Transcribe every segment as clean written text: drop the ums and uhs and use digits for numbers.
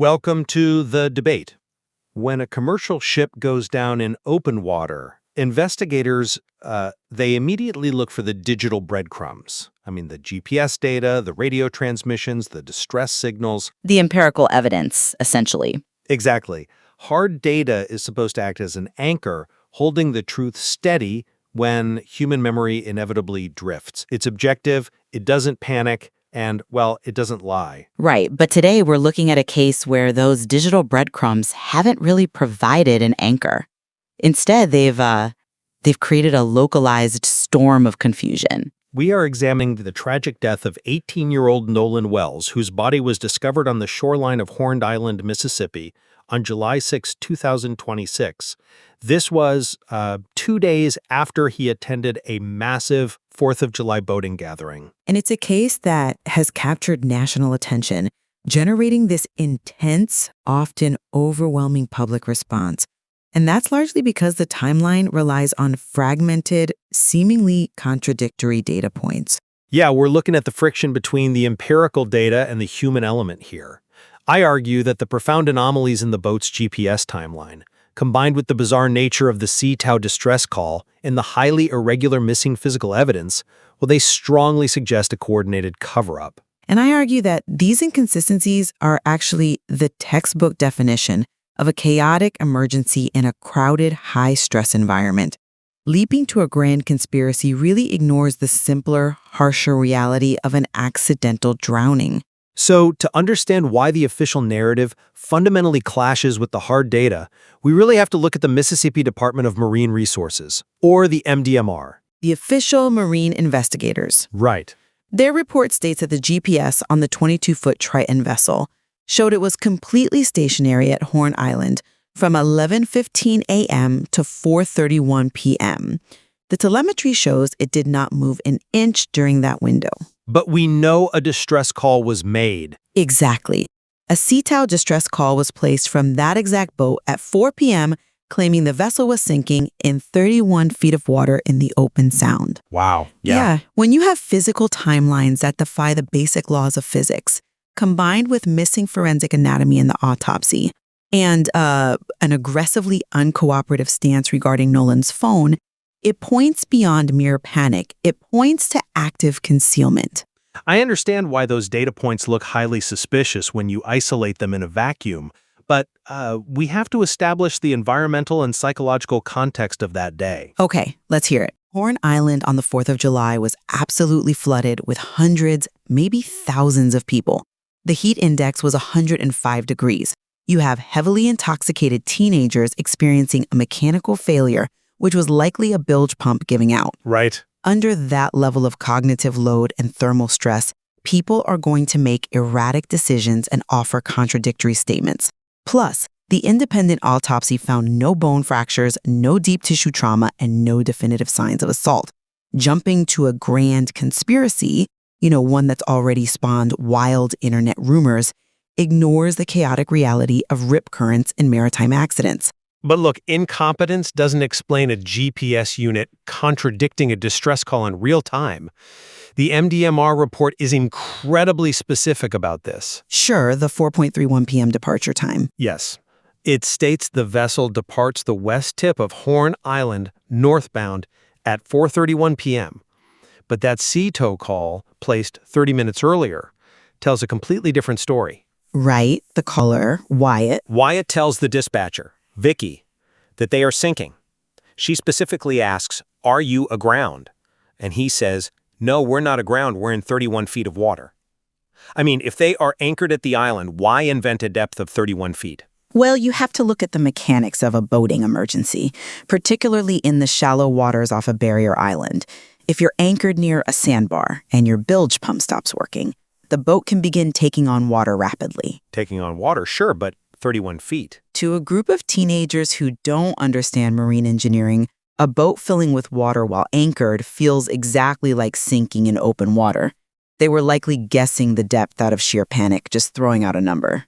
Welcome to the debate. When a commercial ship goes down in open water, investigators, they immediately look for the digital breadcrumbs. I mean, the GPS data, the radio transmissions, the distress signals. The empirical evidence, essentially. Exactly. Hard data is supposed to act as an anchor, holding the truth steady when human memory inevitably drifts. It's objective, it doesn't panic, and, well, it doesn't lie. Right, but today we're looking at a case where those digital breadcrumbs haven't really provided an anchor. Instead, they've created a localized storm of confusion. We are examining the tragic death of 18-year-old Nolan Wells, whose body was discovered on the shoreline of Horn Island, Mississippi, on July 6, 2026. This was 2 days after he attended a massive 4th of July boating gathering. And it's a case that has captured national attention, generating this intense, often overwhelming public response. And that's largely because the timeline relies on fragmented, seemingly contradictory data points. Yeah, we're looking at the friction between the empirical data and the human element here. I argue that the profound anomalies in the boat's GPS timeline, combined with the bizarre nature of the Sea Tau distress call and the highly irregular missing physical evidence, well, they strongly suggest a coordinated cover-up. And I argue that these inconsistencies are actually the textbook definition of a chaotic emergency in a crowded, high-stress environment. Leaping to a grand conspiracy really ignores the simpler, harsher reality of an accidental drowning. So, to understand why the official narrative fundamentally clashes with the hard data, we really have to look at the Mississippi Department of Marine Resources, or the MDMR. The official marine investigators. Right. Their report states that the GPS on the 22-foot Triton vessel showed it was completely stationary at Horn Island from 11:15 a.m. to 4:31 p.m. The telemetry shows it did not move an inch during that window. But we know a distress call was made. Exactly. A Sea Tau distress call was placed from that exact boat at 4 p.m., claiming the vessel was sinking in 31 feet of water in the open sound. Wow. Yeah. When you have physical timelines that defy the basic laws of physics, combined with missing forensic anatomy in the autopsy, and an aggressively uncooperative stance regarding Nolan's phone, it points beyond mere panic. It points to active concealment. I understand why those data points look highly suspicious when you isolate them in a vacuum, but we have to establish the environmental and psychological context of that day. Okay, let's hear it. Horn Island on the 4th of July was absolutely flooded with hundreds, maybe thousands of people. The heat index was 105 degrees. You have heavily intoxicated teenagers experiencing a mechanical failure, which was likely a bilge pump giving out. Right. Under that level of cognitive load and thermal stress, people are going to make erratic decisions and offer contradictory statements. Plus, the independent autopsy found no bone fractures, no deep tissue trauma, and no definitive signs of assault. Jumping to a grand conspiracy, one that's already spawned wild internet rumors, ignores the chaotic reality of rip currents in maritime accidents. But look, incompetence doesn't explain a GPS unit contradicting a distress call in real time. The MDMR report is incredibly specific about this. Sure, the 4:31 p.m. departure time. Yes. It states the vessel departs the west tip of Horn Island northbound at 4:31 p.m. But that sea tow call, placed 30 minutes earlier, tells a completely different story. Right, the caller, Wyatt. Wyatt tells the dispatcher, Vicky, that they are sinking. She specifically asks, "Are you aground?" And he says, "No, we're not aground, we're in 31 feet of water." I mean, if they are anchored at the island, why invent a depth of 31 feet? Well, you have to look at the mechanics of a boating emergency, particularly in the shallow waters off a barrier island. If you're anchored near a sandbar and your bilge pump stops working, the boat can begin taking on water rapidly. Taking on water, sure, but 31 feet. To a group of teenagers who don't understand marine engineering, a boat filling with water while anchored feels exactly like sinking in open water. They were likely guessing the depth out of sheer panic, just throwing out a number.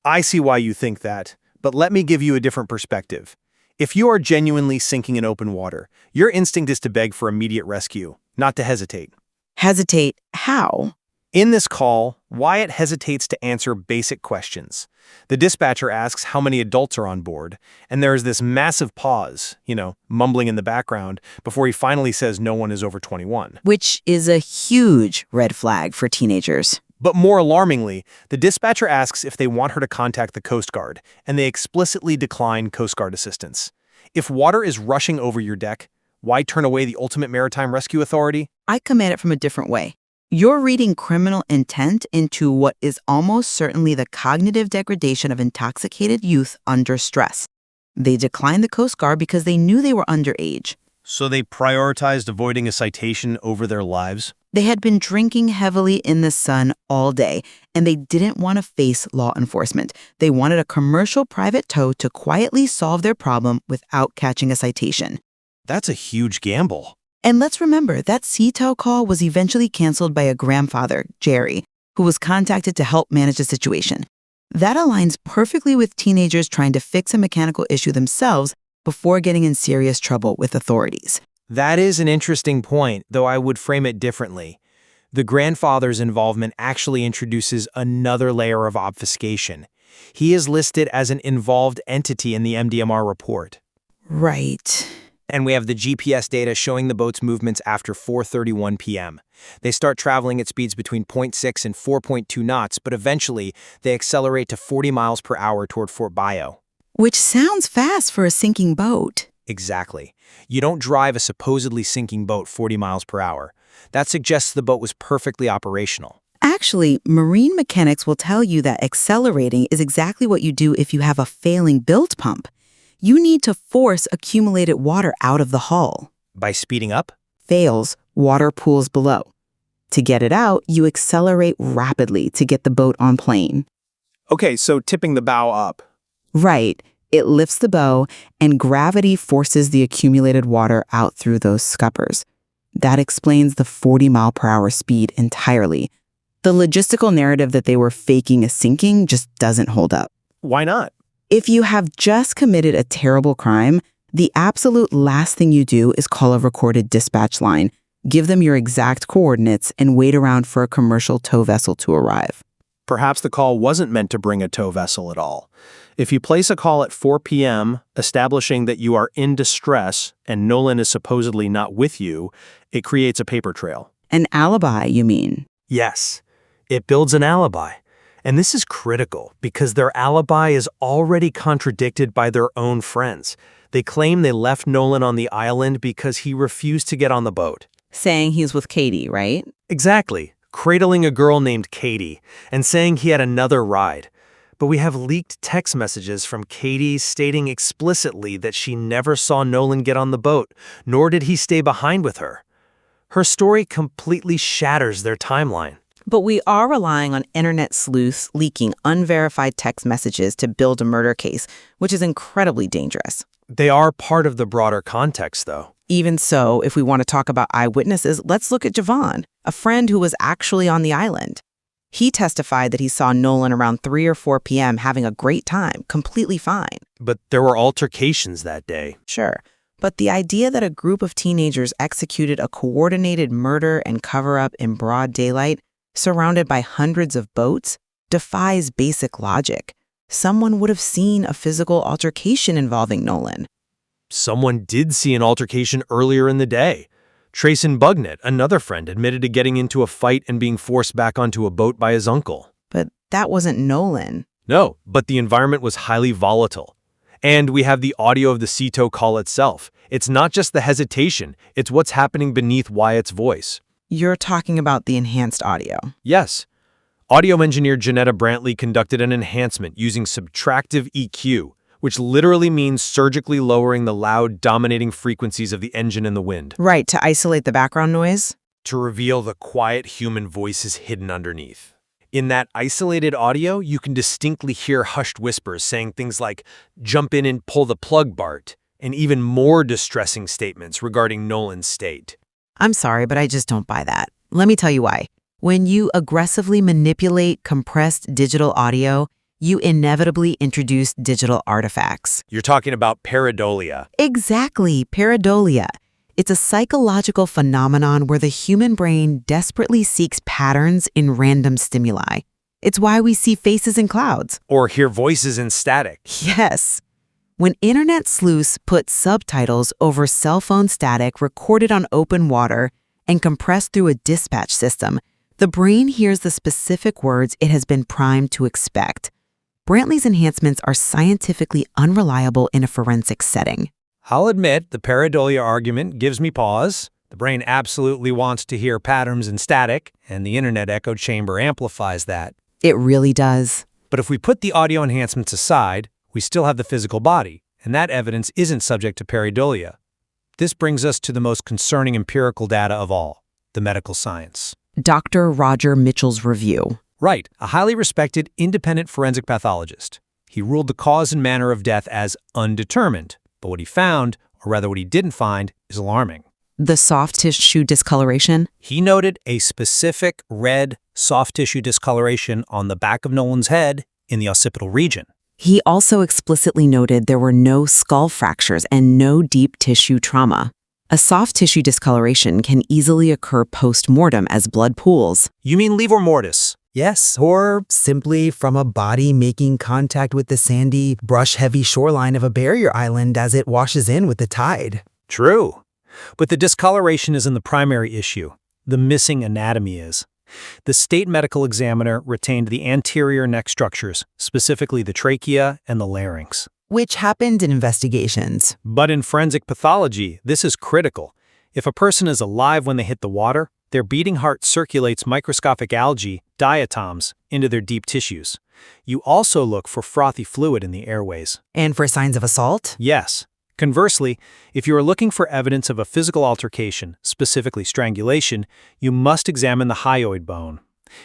I see why you think that, but let me give you a different perspective. If you are genuinely sinking in open water, your instinct is to beg for immediate rescue, not to hesitate. Hesitate how? In this call, Wyatt hesitates to answer basic questions. The dispatcher asks how many adults are on board, and there is this massive pause, mumbling in the background, before he finally says no one is over 21. Which is a huge red flag for teenagers. But more alarmingly, the dispatcher asks if they want her to contact the Coast Guard, and they explicitly decline Coast Guard assistance. If water is rushing over your deck, why turn away the ultimate maritime rescue authority? I come at it from a different way. You're reading criminal intent into what is almost certainly the cognitive degradation of intoxicated youth under stress. They declined the Coast Guard because they knew they were underage. So they prioritized avoiding a citation over their lives? They had been drinking heavily in the sun all day, and they didn't want to face law enforcement. They wanted a commercial private tow to quietly solve their problem without catching a citation. That's a huge gamble. And let's remember, that sea tow call was eventually canceled by a grandfather, Jerry, who was contacted to help manage the situation. That aligns perfectly with teenagers trying to fix a mechanical issue themselves before getting in serious trouble with authorities. That is an interesting point, though I would frame it differently. The grandfather's involvement actually introduces another layer of obfuscation. He is listed as an involved entity in the MDMR report. Right. And we have the GPS data showing the boat's movements after 4:31 p.m. They start traveling at speeds between 0.6 and 4.2 knots, but eventually they accelerate to 40 miles per hour toward Fort Bio. Which sounds fast for a sinking boat. Exactly. You don't drive a supposedly sinking boat 40 miles per hour. That suggests the boat was perfectly operational. Actually, marine mechanics will tell you that accelerating is exactly what you do if you have a failing bilge pump. You need to force accumulated water out of the hull. By speeding up? Fails, water pools below. To get it out, you accelerate rapidly to get the boat on plane. Okay, so tipping the bow up. Right. It lifts the bow, and gravity forces the accumulated water out through those scuppers. That explains the 40-mile-per-hour speed entirely. The logistical narrative that they were faking a sinking just doesn't hold up. Why not? If you have just committed a terrible crime, the absolute last thing you do is call a recorded dispatch line, give them your exact coordinates, and wait around for a commercial tow vessel to arrive. Perhaps the call wasn't meant to bring a tow vessel at all. If you place a call at 4 p.m., establishing that you are in distress and Nolan is supposedly not with you, it creates a paper trail. An alibi, you mean? Yes, it builds an alibi. And this is critical because their alibi is already contradicted by their own friends. They claim they left Nolan on the island because he refused to get on the boat. Saying he's with Katie, right? Exactly, cradling a girl named Katie and saying he had another ride. But we have leaked text messages from Katie stating explicitly that she never saw Nolan get on the boat, nor did he stay behind with her. Her story completely shatters their timeline. But we are relying on internet sleuths leaking unverified text messages to build a murder case, which is incredibly dangerous. They are part of the broader context, though. Even so, if we want to talk about eyewitnesses, let's look at Javon, a friend who was actually on the island. He testified that he saw Nolan around 3 or 4 p.m. having a great time, completely fine. But there were altercations that day. Sure. But the idea that a group of teenagers executed a coordinated murder and cover-up in broad daylight, surrounded by hundreds of boats, defies basic logic. Someone would have seen a physical altercation involving Nolan. Someone did see an altercation earlier in the day. Trayson Bugnett, another friend, admitted to getting into a fight and being forced back onto a boat by his uncle. But that wasn't Nolan. No, but the environment was highly volatile. And we have the audio of the sea tow call itself. It's not just the hesitation, it's what's happening beneath Wyatt's voice. You're talking about the enhanced audio. Yes. Audio engineer Janetta Brantley conducted an enhancement using subtractive EQ, which literally means surgically lowering the loud, dominating frequencies of the engine and the wind. Right, to isolate the background noise? To reveal the quiet human voices hidden underneath. In that isolated audio, you can distinctly hear hushed whispers saying things like, "Jump in and pull the plug, Bart," and even more distressing statements regarding Nolan's state. I'm sorry, but I just don't buy that. Let me tell you why. When you aggressively manipulate compressed digital audio, you inevitably introduce digital artifacts. You're talking about pareidolia. Exactly, pareidolia. It's a psychological phenomenon where the human brain desperately seeks patterns in random stimuli. It's why we see faces in clouds. Or hear voices in static. Yes. When internet sleuths put subtitles over cell phone static recorded on open water and compressed through a dispatch system, the brain hears the specific words it has been primed to expect. Brantley's enhancements are scientifically unreliable in a forensic setting. I'll admit the pareidolia argument gives me pause. The brain absolutely wants to hear patterns in static, and the internet echo chamber amplifies that. It really does. But if we put the audio enhancements aside, we still have the physical body, and that evidence isn't subject to pareidolia. This brings us to the most concerning empirical data of all, the medical science. Dr. Roger Mitchell's review. Right, a highly respected independent forensic pathologist. He ruled the cause and manner of death as undetermined, but what he found, or rather what he didn't find, is alarming. The soft tissue discoloration? He noted a specific red soft tissue discoloration on the back of Nolan's head in the occipital region. He also explicitly noted there were no skull fractures and no deep tissue trauma. A soft tissue discoloration can easily occur post-mortem as blood pools. You mean livor mortis? Yes, or simply from a body making contact with the sandy, brush-heavy shoreline of a barrier island as it washes in with the tide. True. But the discoloration isn't the primary issue. The missing anatomy is. The state medical examiner retained the anterior neck structures, specifically the trachea and the larynx. Which happened in investigations. But in forensic pathology, this is critical. If a person is alive when they hit the water, their beating heart circulates microscopic algae, diatoms, into their deep tissues. You also look for frothy fluid in the airways. And for signs of assault? Yes. Conversely, if you are looking for evidence of a physical altercation, specifically strangulation, you must examine the hyoid bone.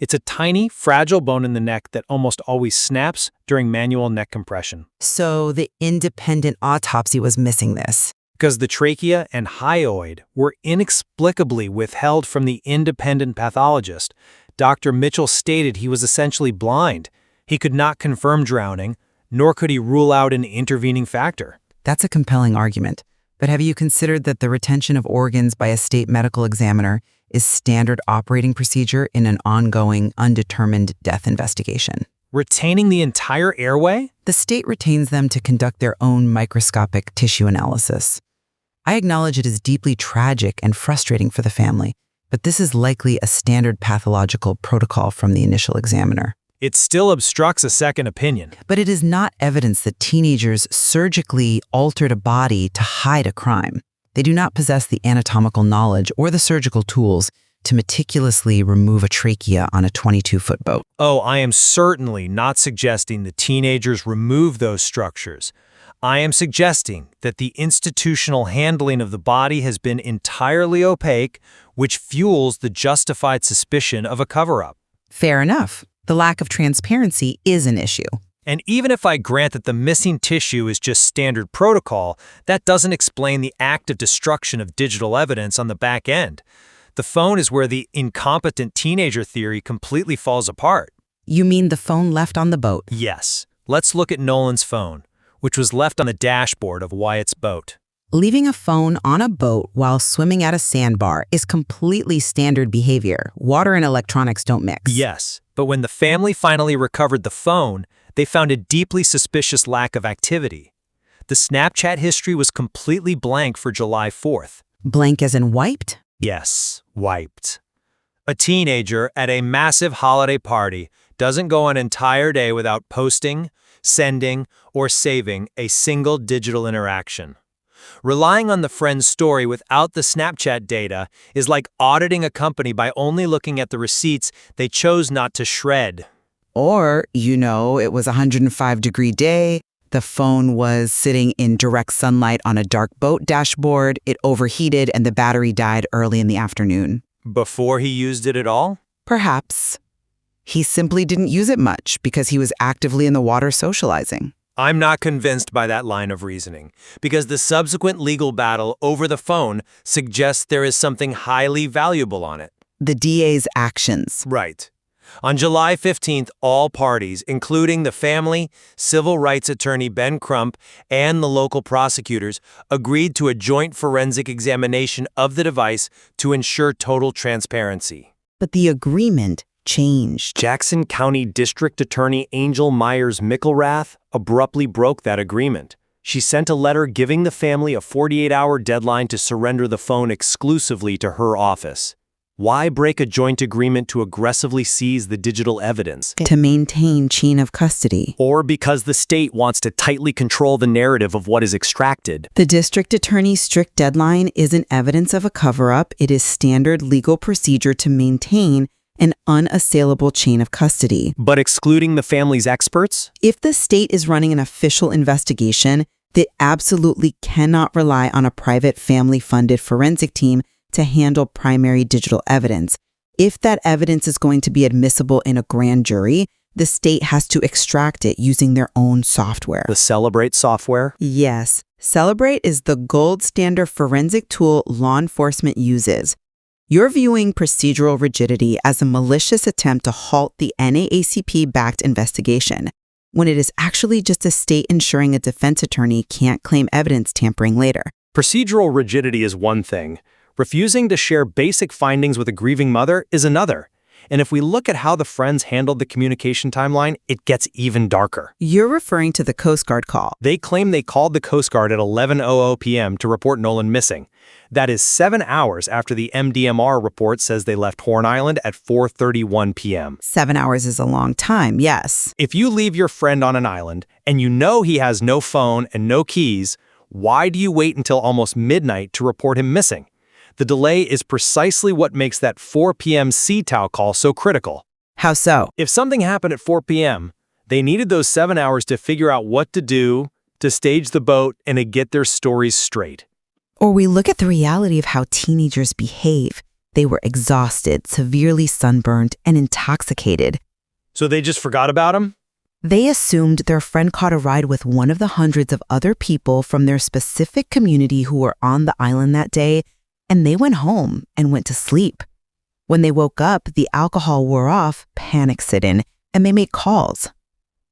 It's a tiny, fragile bone in the neck that almost always snaps during manual neck compression. So the independent autopsy was missing this. Because the trachea and hyoid were inexplicably withheld from the independent pathologist, Dr. Mitchell stated he was essentially blind. He could not confirm drowning, nor could he rule out an intervening factor. That's a compelling argument. But have you considered that the retention of organs by a state medical examiner is standard operating procedure in an ongoing, undetermined death investigation? Retaining the entire airway? The state retains them to conduct their own microscopic tissue analysis. I acknowledge it is deeply tragic and frustrating for the family, but this is likely a standard pathological protocol from the initial examiner. It still obstructs a second opinion. But it is not evidence that teenagers surgically altered a body to hide a crime. They do not possess the anatomical knowledge or the surgical tools to meticulously remove a trachea on a 22-foot boat. Oh, I am certainly not suggesting the teenagers remove those structures. I am suggesting that the institutional handling of the body has been entirely opaque, which fuels the justified suspicion of a cover-up. Fair enough. The lack of transparency is an issue. And even if I grant that the missing tissue is just standard protocol, that doesn't explain the active destruction of digital evidence on the back end. The phone is where the incompetent teenager theory completely falls apart. You mean the phone left on the boat? Yes. Let's look at Nolan's phone, which was left on the dashboard of Wyatt's boat. Leaving a phone on a boat while swimming at a sandbar is completely standard behavior. Water and electronics don't mix. Yes, but when the family finally recovered the phone, they found a deeply suspicious lack of activity. The Snapchat history was completely blank for July 4th. Blank as in wiped? Yes, wiped. A teenager at a massive holiday party doesn't go an entire day without posting, sending, or saving a single digital interaction. Relying on the friend's story without the Snapchat data is like auditing a company by only looking at the receipts they chose not to shred. Or, it was a 105-degree day, the phone was sitting in direct sunlight on a dark boat dashboard, it overheated, and the battery died early in the afternoon. Before he used it at all? Perhaps. He simply didn't use it much because he was actively in the water socializing. I'm not convinced by that line of reasoning, because the subsequent legal battle over the phone suggests there is something highly valuable on it. The DA's actions. Right. On July 15th, all parties, including the family, civil rights attorney Ben Crump, and the local prosecutors, agreed to a joint forensic examination of the device to ensure total transparency. But the agreement changed. Jackson County District Attorney Angel Myers Mickelrath abruptly broke that agreement. She sent a letter giving the family a 48-hour deadline to surrender the phone exclusively to her office. Why break a joint agreement to aggressively seize the digital evidence? To maintain chain of custody. Or because the state wants to tightly control the narrative of what is extracted? The district attorney's strict deadline isn't evidence of a cover-up. It is standard legal procedure to maintain an unassailable chain of custody. But excluding the family's experts? If the state is running an official investigation, they absolutely cannot rely on a private family-funded forensic team to handle primary digital evidence. If that evidence is going to be admissible in a grand jury, the state has to extract it using their own software. The Celebrate software? Yes. Celebrate is the gold standard forensic tool law enforcement uses. You're viewing procedural rigidity as a malicious attempt to halt the NAACP-backed investigation, when it is actually just a state ensuring a defense attorney can't claim evidence tampering later. Procedural rigidity is one thing. Refusing to share basic findings with a grieving mother is another. And if we look at how the friends handled the communication timeline, it gets even darker. You're referring to the Coast Guard call. They claim they called the Coast Guard at 11:00 p.m. to report Nolan missing. That is 7 hours after the MDMR report says they left Horn Island at 4:31 p.m. 7 hours is a long time, yes. If you leave your friend on an island and you know he has no phone and no keys, why do you wait until almost midnight to report him missing? The delay is precisely what makes that 4 p.m. CTOW call so critical. How so? If something happened at 4 p.m., they needed those 7 hours to figure out what to do, to stage the boat, and to get their stories straight. Or we look at the reality of how teenagers behave. They were exhausted, severely sunburned, and intoxicated. So they just forgot about him? They assumed their friend caught a ride with one of the hundreds of other people from their specific community who were on the island that day, and they went home and went to sleep. When they woke up, the alcohol wore off, panic set in, and they made calls.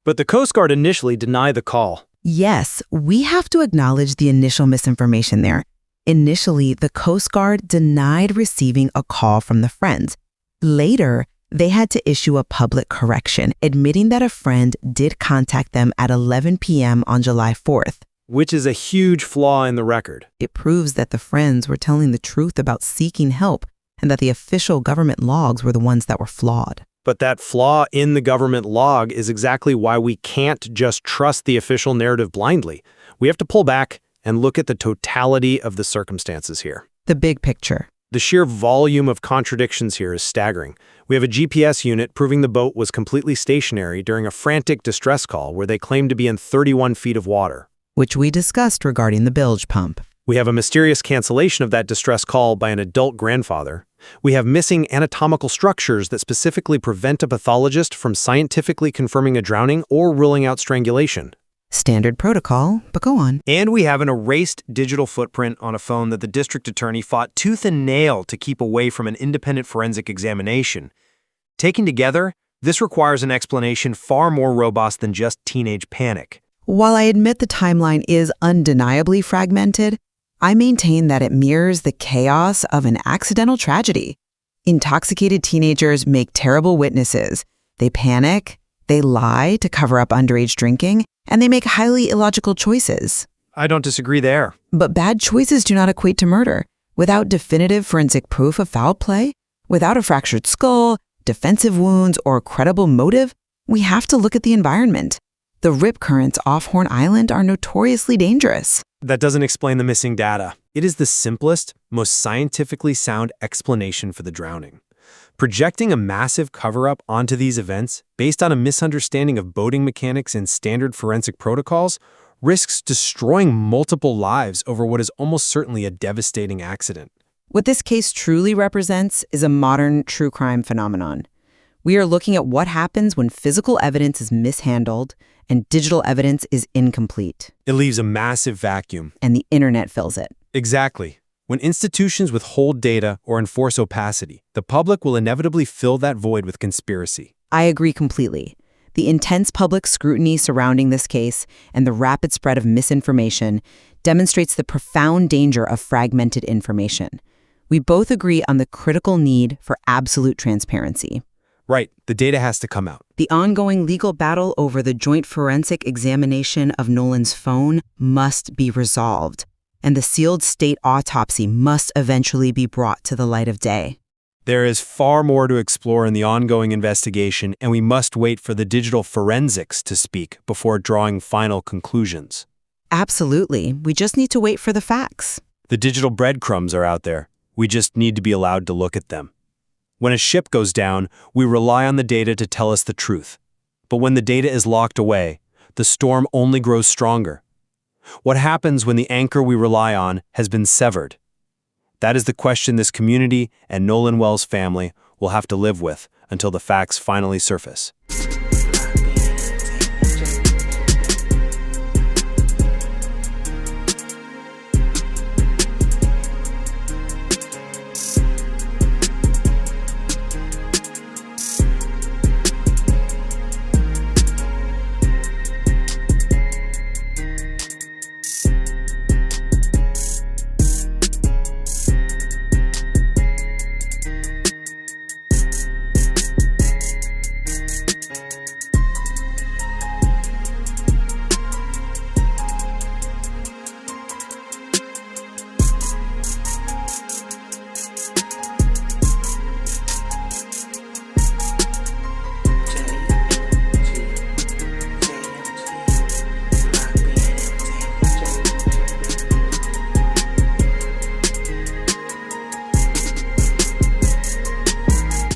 But the Coast Guard initially denied the call. Yes, we have to acknowledge the initial misinformation there. Initially, the Coast Guard denied receiving a call from the friends. Later, they had to issue a public correction, admitting that a friend did contact them at 11 p.m. on July 4th. Which is a huge flaw in the record. It proves that the friends were telling the truth about seeking help and that the official government logs were the ones that were flawed. But that flaw in the government log is exactly why we can't just trust the official narrative blindly. We have to pull back and look at the totality of the circumstances here. The big picture. The sheer volume of contradictions here is staggering. We have a GPS unit proving the boat was completely stationary during a frantic distress call where they claimed to be in 31 feet of water, which we discussed regarding the bilge pump. We have a mysterious cancellation of that distress call by an adult grandfather. We have missing anatomical structures that specifically prevent a pathologist from scientifically confirming a drowning or ruling out strangulation. Standard protocol, but go on. And we have an erased digital footprint on a phone that the district attorney fought tooth and nail to keep away from an independent forensic examination. Taken together, this requires an explanation far more robust than just teenage panic. While I admit the timeline is undeniably fragmented, I maintain that it mirrors the chaos of an accidental tragedy. Intoxicated teenagers make terrible witnesses. They panic, they lie to cover up underage drinking, and they make highly illogical choices. I don't disagree there. But bad choices do not equate to murder. Without definitive forensic proof of foul play, without a fractured skull, defensive wounds, or credible motive, we have to look at the environment. The rip currents off Horn Island are notoriously dangerous. That doesn't explain the missing data. It is the simplest, most scientifically sound explanation for the drowning. Projecting a massive cover-up onto these events based on a misunderstanding of boating mechanics and standard forensic protocols risks destroying multiple lives over what is almost certainly a devastating accident. What this case truly represents is a modern true crime phenomenon. We are looking at what happens when physical evidence is mishandled and digital evidence is incomplete. It leaves a massive vacuum. And the internet fills it. Exactly. When institutions withhold data or enforce opacity, the public will inevitably fill that void with conspiracy. I agree completely. The intense public scrutiny surrounding this case and the rapid spread of misinformation demonstrates the profound danger of fragmented information. We both agree on the critical need for absolute transparency. Right, the data has to come out. The ongoing legal battle over the joint forensic examination of Nolan's phone must be resolved, and the sealed state autopsy must eventually be brought to the light of day. There is far more to explore in the ongoing investigation, and we must wait for the digital forensics to speak before drawing final conclusions. Absolutely. We just need to wait for the facts. The digital breadcrumbs are out there. We just need to be allowed to look at them. When a ship goes down, we rely on the data to tell us the truth. But when the data is locked away, the storm only grows stronger. What happens when the anchor we rely on has been severed? That is the question this community and Nolan Wells family will have to live with until the facts finally surface.